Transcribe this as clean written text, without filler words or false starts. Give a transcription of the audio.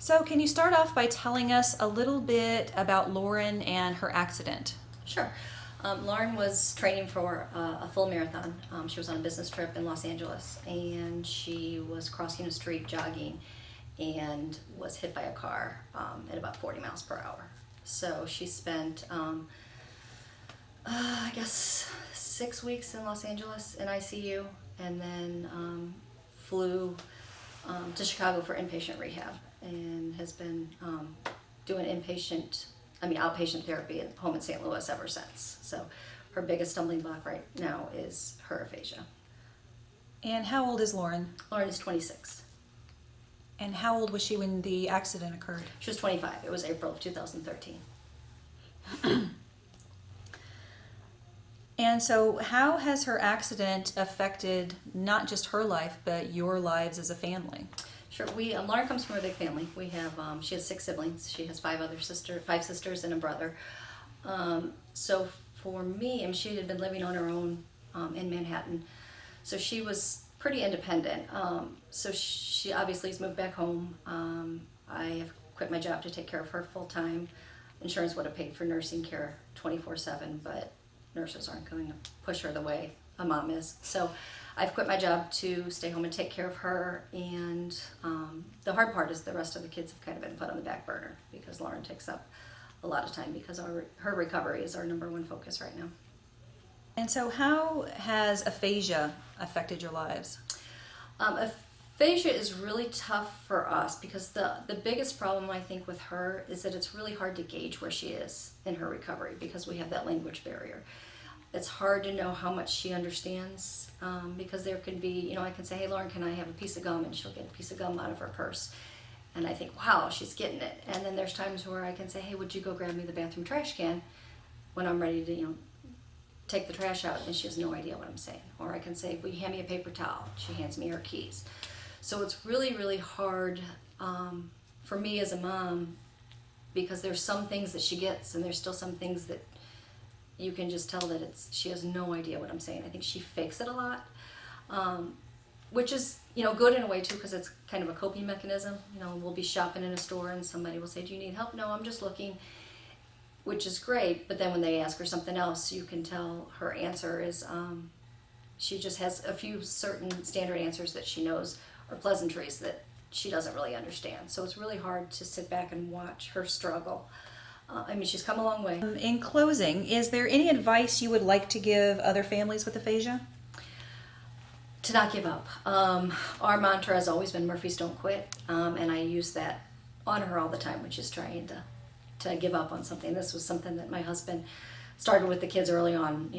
So, can you start off by telling us a little bit about Lauren and her accident? Sure. Lauren was training for a full marathon. She was on a business trip in Los Angeles, and she was crossing a street jogging and was hit by a car at about 40 miles per hour. So she spent, I guess, 6 weeks in Los Angeles in ICU, and then flew to Chicago for inpatient rehab, and has been doing outpatient therapy at home in St. Louis ever since. So her biggest stumbling block right now is her aphasia. And how old is Lauren? Lauren is 26. And how old was she when the accident occurred? She was 25. It was April of 2013. And so, how has her accident affected not just her life, but your lives as a family? Sure. Lauren comes from a big family. We have she has 6 siblings. She has 5 sisters and a brother. So for me, she had been living on her own in Manhattan, so she was pretty independent. So she obviously has moved back home. I have quit my job to take care of her full time. Insurance would have paid for nursing care 24/7, but nurses aren't going to push her the way a mom is. So I've quit my job to stay home and take care of her, and the hard part is the rest of the kids have kind of been put on the back burner because Lauren takes up a lot of time because her recovery is our #1 focus right now. And so, how has aphasia affected your lives? Aphasia is really tough for us because the biggest problem I think with her is that it's really hard to gauge where she is in her recovery because we have that language barrier. It's hard to know how much she understands because there can be, I can say, hey Lauren, can I have a piece of gum? And she'll get a piece of gum out of her purse. And I think, wow, she's getting it. And then there's times where I can say, hey, would you go grab me the bathroom trash can when I'm ready to, take the trash out, and she has no idea what I'm saying. Or I can say, will you hand me a paper towel? She hands me her keys. So it's really, really hard for me as a mom because there's some things that she gets and there's still some things that you can just tell that she has no idea what I'm saying. I think she fakes it a lot, which is, good in a way too because it's kind of a coping mechanism. We'll be shopping in a store and somebody will say, do you need help? No, I'm just looking, which is great. But then when they ask her something else, you can tell her answer is she just has a few certain standard answers that she knows are pleasantries that she doesn't really understand. So it's really hard to sit back and watch her struggle. She's come a long way. In closing, is there any advice you would like to give other families with aphasia? To not give up. Our mantra has always been Murphys don't quit, and I use that on her all the time, which is trying to give up on something. This was something that my husband started with the kids early on,